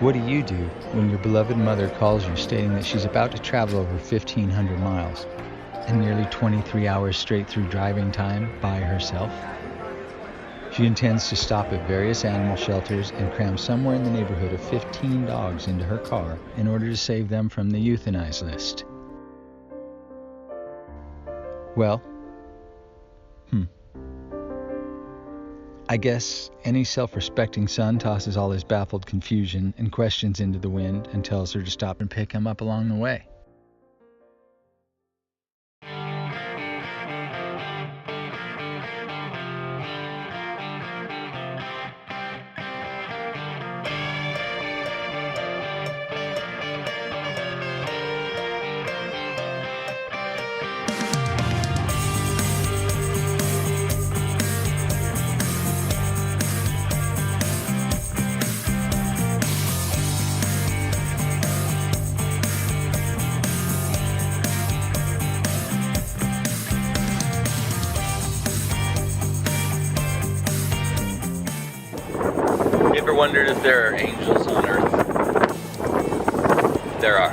What do you do when your beloved mother calls you stating that she's about to travel over 1,500 miles and nearly 23 hours straight through driving time by herself? She intends to stop at various animal shelters and cram somewhere in the neighborhood of 15 dogs into her car in order to save them from the euthanized list. Well, I guess any self-respecting son tosses all his baffled confusion and questions into the wind and tells her to stop and pick him up along the way. You ever wondered if there are angels on Earth? There are.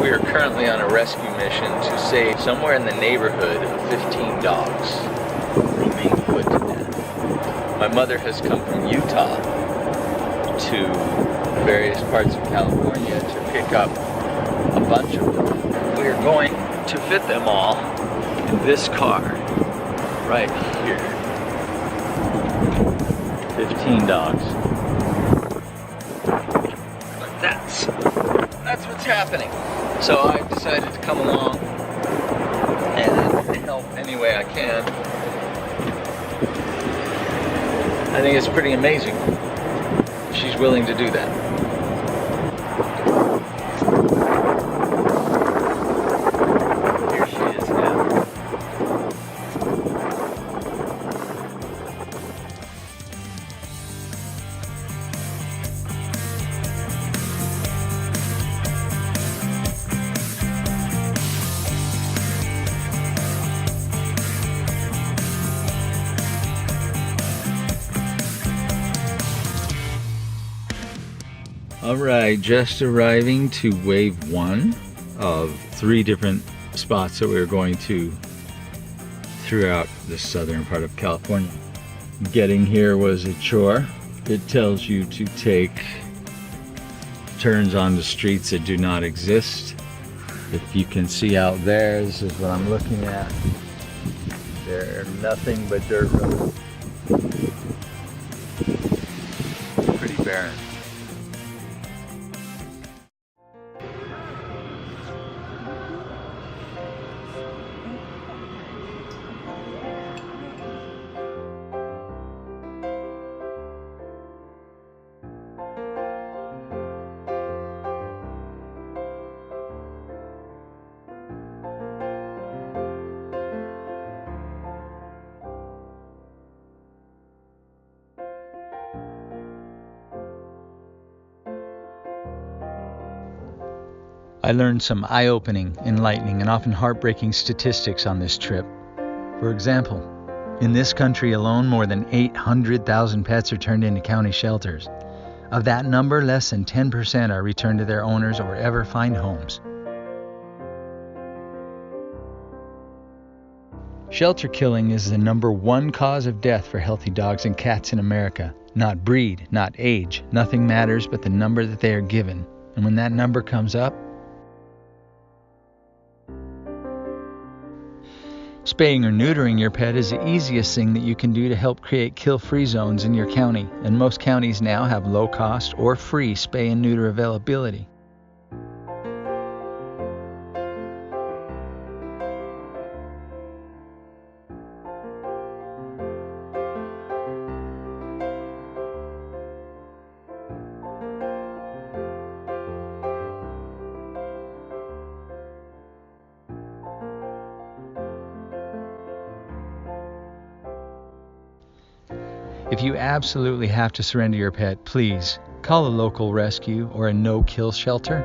We are currently on a rescue mission to save somewhere in the neighborhood of 15 dogs from being put to death. My mother has come from Utah to various parts of California to pick up a bunch of them. We are going to fit them all in this car right here. 15 dogs. But that's what's happening. So I've decided to come along and help any way I can. I think it's pretty amazing. She's willing to do that. Here she is now. Alright, just arriving to wave 1 of 3 different spots that we are going to throughout the southern part of California. Getting here was a chore. It tells you to take turns on the streets that do not exist. If you can see out there, this is what I'm looking at. There are nothing but dirt roads. Pretty barren. I learned some eye-opening, enlightening, and often heartbreaking statistics on this trip. For example, in this country alone, more than 800,000 pets are turned into county shelters. Of that number, less than 10% are returned to their owners or ever find homes. Shelter killing is the #1 cause of death for healthy dogs and cats in America. Not breed, not age, nothing matters but the number that they are given. And when that number comes up, spaying or neutering your pet is the easiest thing that you can do to help create kill-free zones in your county, and most counties now have low-cost or free spay and neuter availability. If you absolutely have to surrender your pet, please call a local rescue or a no-kill shelter.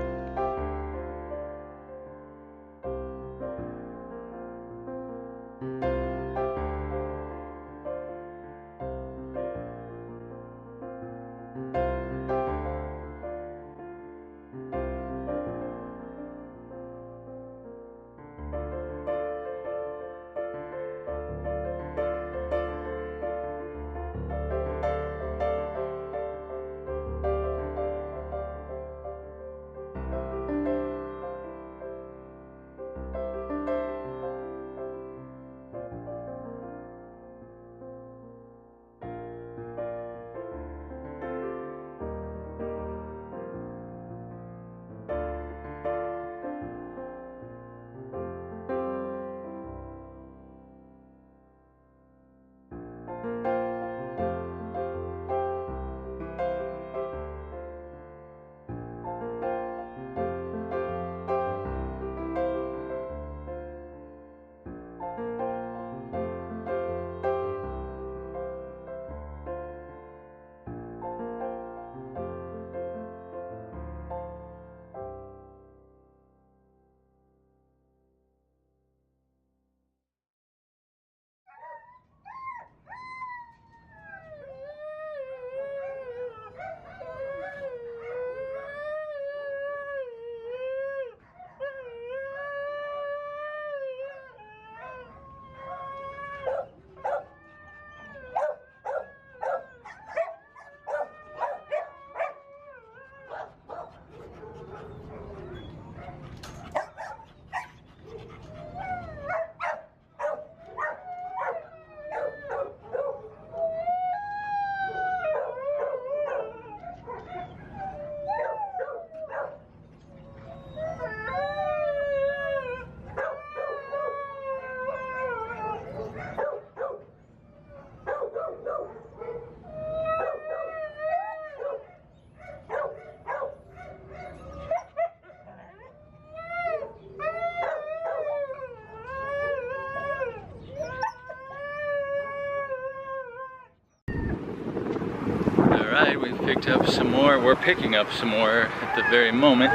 picked up some more. We're picking up some more at the very moment.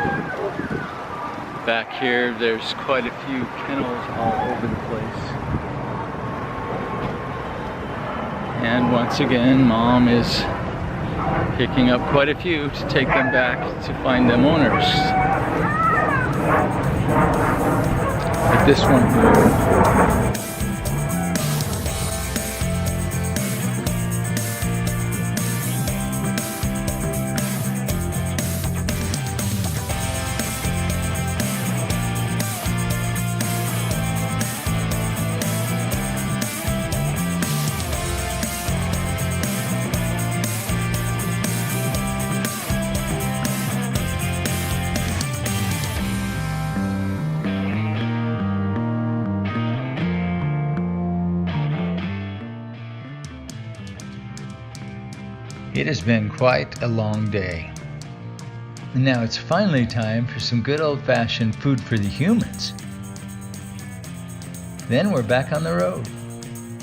Back here, there's quite a few kennels all over the place. And once again, Mom is picking up quite a few to take them back to find them owners. Like this one here. It has been quite a long day. And now it's finally time for some good old-fashioned food for the humans. Then we're back on the road.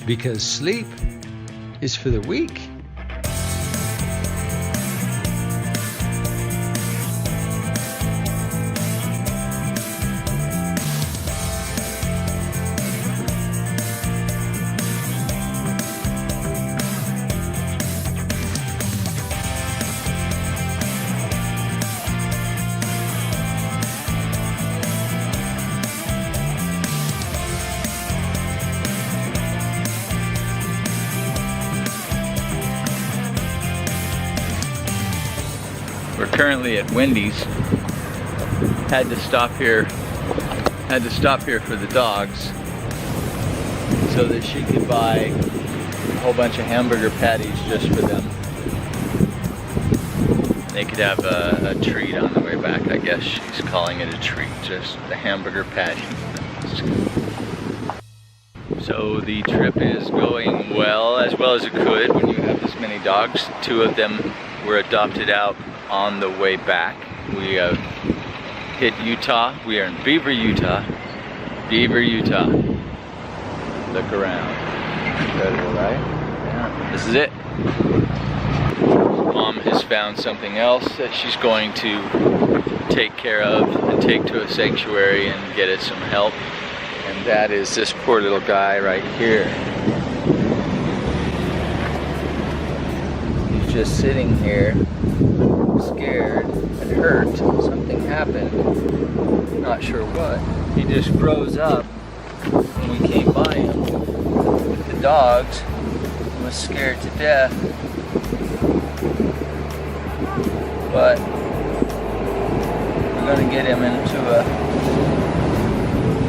Because sleep is for the weak. We're currently at Wendy's. Had to stop here for the dogs so that she could buy a whole bunch of hamburger patties just for them. They could have a treat on the way back, I guess. She's calling it a treat, just the hamburger patty. So the trip is going well as it could when you have this many dogs. 2 of them were adopted out on the way back. We have hit Utah. We are in Beaver, Utah. Beaver, Utah. Look around. Incredible, right? Yeah. This is it. Mom has found something else that she's going to take care of and take to a sanctuary and get it some help. And that is this poor little guy right here. He's just sitting here, scared and hurt. Something happened. Not sure what. He just froze up when we came by him with the dogs. He was scared to death. But we're going to get him into a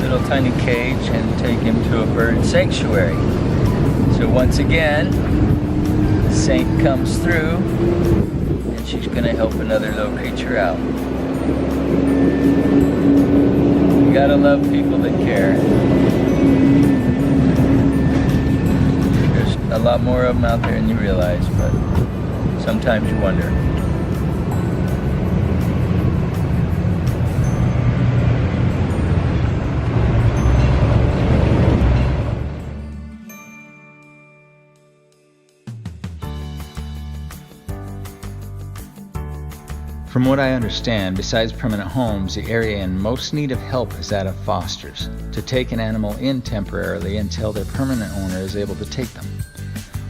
little tiny cage and take him to a bird sanctuary. So once again, the saint comes through. She's going to help another little creature out. You gotta love people that care. There's a lot more of them out there than you realize, but sometimes you wonder. From what I understand, besides permanent homes, the area in most need of help is that of fosters, to take an animal in temporarily until their permanent owner is able to take them.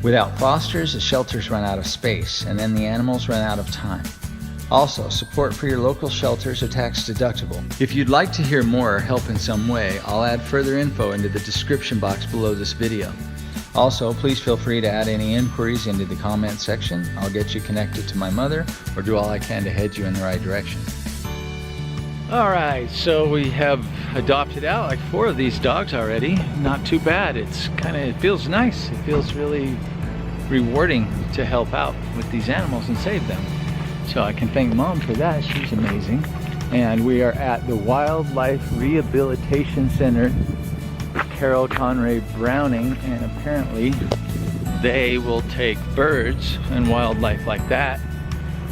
Without fosters, the shelters run out of space, and then the animals run out of time. Also, support for your local shelters are tax deductible. If you'd like to hear more or help in some way, I'll add further info into the description box below this video. Also, please feel free to add any inquiries into the comment section. I'll get you connected to my mother or do all I can to head you in the right direction. Alright, so we have adopted out like 4 of these dogs already. Not too bad. It feels nice. It feels really rewarding to help out with these animals and save them. So I can thank Mom for that. She's amazing. And we are at the Wildlife Rehabilitation Center, Carol Conray Browning, and apparently they will take birds and wildlife like that.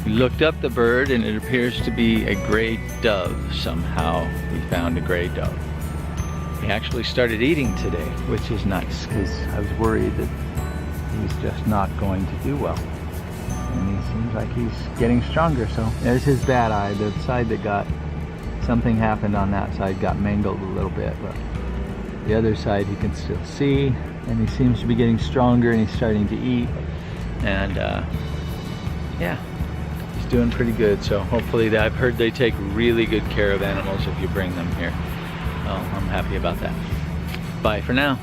We looked up the bird and it appears to be a gray dove. Somehow we found a gray dove. He actually started eating today, which is nice because I was worried that he was just not going to do well. and he seems like he's getting stronger. So there's his bad eye, the side that got, something happened on that side, got mangled a little bit, but the other side he can still see, and he seems to be getting stronger, and he's starting to eat, and yeah, he's doing pretty good. So hopefully, I've heard they take really good care of animals if you bring them here. Well, I'm happy about that. Bye for now.